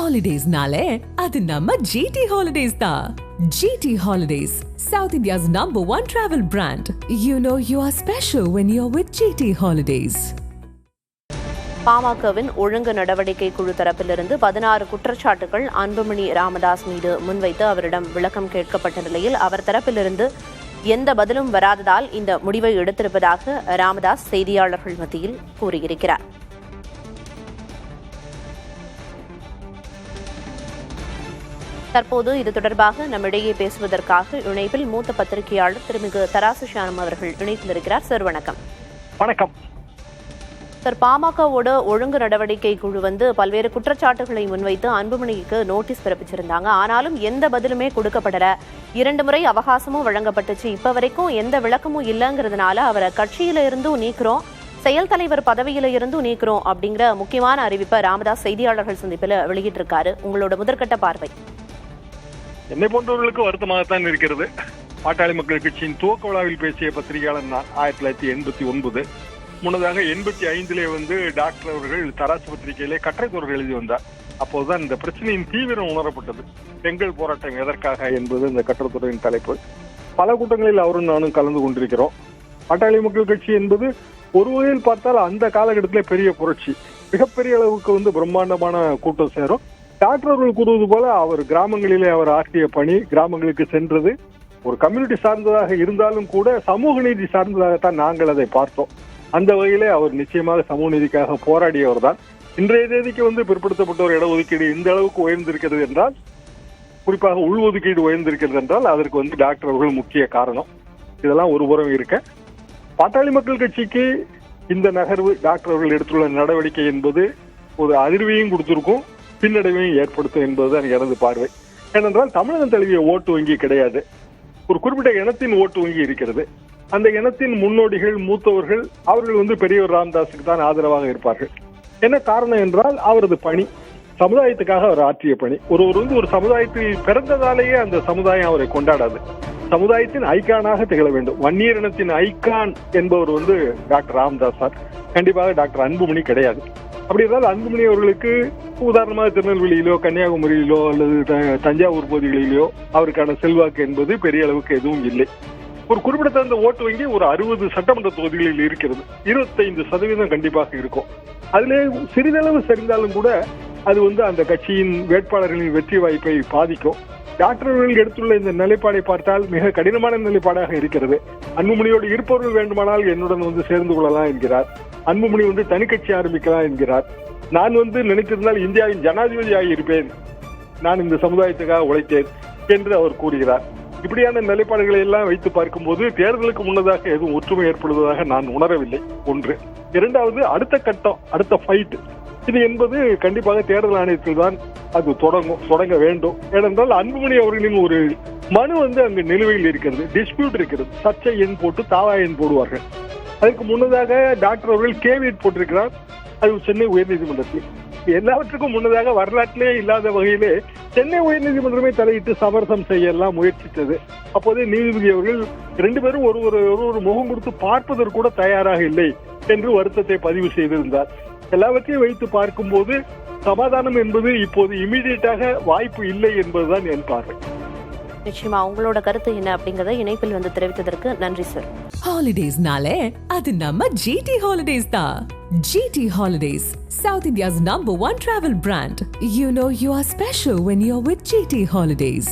Holidays-nale, adu namma GT Holidays da. GT Holidays, South India's #1 travel brand. You know you are special when you're with GT Holidays. பாமகவின் ஒழுங்கு நடவடிக்கை குழு தரப்பிலிருந்து 16 குற்றச்சாட்டுகள் அன்புமணி ராமதாஸ் மீது முன்வைத்து அவரிடம் விளக்கம் கேட்கப்பட்ட நிலையில் அவர் தரப்பிலிருந்து எந்த பதிலும் வராததால் இந்த முடிவை எடுத்திருப்பதாக ராமதாஸ் செய்தியாளர்கள் மத்தியில் கூறியிருக்கிறார். தற்போது இது தொடர்பாக நம்மிடையே பேசுவதற்காக இணைப்பில் மூத்த பத்திரிகையாளர் திருமிகு தராசு ஷானம் அவர்கள் இணைப்பில் இருக்கிறார். சார் வணக்கம். வணக்கம் சார், பாமகவோட ஒழுங்கு நடவடிக்கை குழு பல்வேறு குற்றச்சாட்டுகளை முன்வைத்து அன்புமணிக்கு நோட்டீஸ் பிறப்பிச்சிருந்தாங்க. ஆனாலும் எந்த பதிலுமே கொடுக்கப்படல. 2 முறை அவகாசமும் வழங்கப்பட்டுச்சு. இப்ப வரைக்கும் எந்த விளக்கமும் இல்லைங்கிறதுனால அவரை கட்சியில இருந்தும் நீக்கிறோம், செயல் தலைவர் பதவியில இருந்தும் நீக்கிறோம் அப்படிங்கிற முக்கியமான அறிவிப்பை ராமதாஸ் செய்தியாளர்கள் சந்திப்பில் வெளியிட்டிருக்காரு. உங்களோட முதற்கட்ட பார்வை? என்னை போன்றவர்களுக்கு வருத்தமாகத்தான் இருக்கிறது. பாட்டாளி மக்கள் கட்சியின் துவக்க விழாவில் பேசிய பத்திரிகையாளர் நான் 1989. முன்னதாக 85 டாக்டர் அவர்கள் தராசு பத்திரிகையிலே கட்டுரை தொடர்கள் எழுதி வந்தார். அப்போதுதான் இந்த பிரச்சனையின் தீவிரம் உணரப்பட்டது. பெண்கள் போராட்டம் எதற்காக என்பது இந்த கட்டுரை தொடரின் தலைப்பு. பல கூட்டங்களில் அவரும் நானும் கலந்து கொண்டிருக்கிறோம். பாட்டாளி மக்கள் கட்சி என்பது ஒரு வகையில் பார்த்தால் அந்த காலகட்டத்தில் பெரிய புரட்சி, மிகப்பெரிய அளவுக்கு பிரம்மாண்டமான கூட்டம் சேரும். டாக்டர் அவர்கள் கூறுவது போல அவர் கிராமங்களிலே அவர் ஆற்றிய பணி, கிராமங்களுக்கு சென்றது ஒரு கம்யூனிட்டி சார்ந்ததாக இருந்தாலும் கூட சமூக நீதி சார்ந்ததாகத்தான் நாங்கள் அதை பார்த்தோம். அந்த வகையிலே அவர் நிச்சயமாக சமூக நீதிக்காக போராடியவர் தான். இன்றைய தேதிக்கு பிற்படுத்தப்பட்டோர் இடஒதுக்கீடு இந்த அளவுக்கு உயர்ந்திருக்கிறது என்றால், குறிப்பாக உள்ஒதுக்கீடு உயர்ந்திருக்கிறது என்றால் அதற்கு டாக்டர் அவர்கள் முக்கிய காரணம். இதெல்லாம் ஒரு புறம் இருக்க, பாட்டாளி மக்கள் கட்சிக்கு இந்த நகர்வு டாக்டர் அவர்கள் எடுத்துள்ள நடவடிக்கை என்பது ஒரு அதிர்வையும் கொடுத்திருக்கும், பின்னடைவையும் ஏற்படுத்தும் என்பதுதான் எனது பார்வை. ஏனென்றால் தமிழகம் தழுவிய ஓட்டு வங்கி கிடையாது, ஒரு குறிப்பிட்ட இனத்தின் ஓட்டு வங்கி இருக்கிறது. அந்த இனத்தின் முன்னோடிகள், மூத்தவர்கள் அவர்கள் பெரியவர் ராமதாஸுக்கு தான் ஆதரவாக இருப்பார்கள். என்ன காரணம் என்றால் அவரது பணி, சமுதாயத்துக்காக அவர் ஆற்றிய பணி. ஒருவர் ஒரு சமுதாயத்தில் பிறந்ததாலேயே அந்த சமுதாயம் அவரை கொண்டாடாது. சமுதாயத்தின் ஐக்கானாக திகழ வேண்டும். வன்னியர் இனத்தின் ஐக்கான் என்பவர் டாக்டர் ராமதாஸ் சார், கண்டிப்பாக டாக்டர் அன்புமணி கிடையாது. அப்படி இருந்தால் அன்புமணி அவர்களுக்கு உதாரணமாக திருநெல்வேலியிலோ கன்னியாகுமரியிலோ அல்லது தஞ்சாவூர் பகுதிகளிலோ அவருக்கான செல்வாக்கு என்பது பெரிய அளவுக்கு எதுவும் இல்லை. ஒரு குறிப்பிடத்தகுந்த ஓட்டு வங்கி ஒரு 60 சட்டமன்ற தொகுதிகளில் இருக்கிறது. 25% கண்டிப்பாக இருக்கும். அதிலே சிறிதளவு சரிந்தாலும் கூட அது அந்த கட்சியின் வேட்பாளர்களின் வெற்றி வாய்ப்பை பாதிக்கும். டாக்டர் அவர்கள் எடுத்துள்ள இந்த நிலைப்பாடை பார்த்தால் மிக கடினமான நிலைப்பாடாக இருக்கிறது. அன்புமணியோடு இருப்பவர்கள் வேண்டுமானால் என்னுடன் சேர்ந்து கொள்ளலாம் என்கிறார். அன்புமணி தனி கட்சி ஆரம்பிக்கலாம் என்கிறார். நான் நினைத்திருந்தால் இந்தியாவின் ஜனாதிபதி ஆகியிருப்பேன், நான் இந்த சமுதாயத்துக்காக உழைத்தேன் என்று அவர் கூறுகிறார். இப்படியான நிலைப்பாடுகளை எல்லாம் வைத்து பார்க்கும்போது தேர்தலுக்கு முன்னதாக எதுவும் ஒற்றுமை ஏற்படுவதாக நான் உணரவில்லை. ஒன்று. இரண்டாவது, அடுத்த கட்டம், அடுத்த ஃபைட் இது என்பது கண்டிப்பாக தேர்தல் ஆணையத்தில் தான் அது தொடங்க வேண்டும். ஏனென்றால் அன்புமணி அவர்களின் ஒரு மனு அங்கு நிலுவையில் இருக்கிறது, டிஸ்பியூட் இருக்கிறது. சர்ச்சை எண் போட்டு தாவா எண் போடுவார்கள். அதுக்கு முன்னதாக டாக்டர் அவர்கள் கேவியட் போட்டிருக்கிறார், அது சென்னை உயர்நீதிமன்றத்தில். எல்லாவற்றுக்கும் முன்னதாக வரலாற்றிலே இல்லாத வகையிலே சென்னை உயர்நீதிமன்றமே தலையிட்டு சமரசம் செய்ய எல்லாம் முயற்சித்தது. அப்போதே நீதிபதி அவர்கள் 2 பேரும் ஒரு முகம் கொடுத்து பார்ப்பதற்கு கூட தயாராக இல்லை என்று வருத்தத்தை பதிவு செய்திருந்தார். எல்லாவற்றையும் வைத்து பார்க்கும்போது சமாதானம் என்பது இப்போது இமீடியட்டாக வாய்ப்பு இல்லை என்பதுதான் என் பார்வை. நிச்சயமா உங்களோட கருத்து என்ன அப்படிங்கறத இணைப்பில் தெரிவித்ததற்கு நன்றி sir. Holidays-nale, adu namma GT Holidays da. GT Holidays, South India's #1 travel brand. You know you are special when you're with GT Holidays.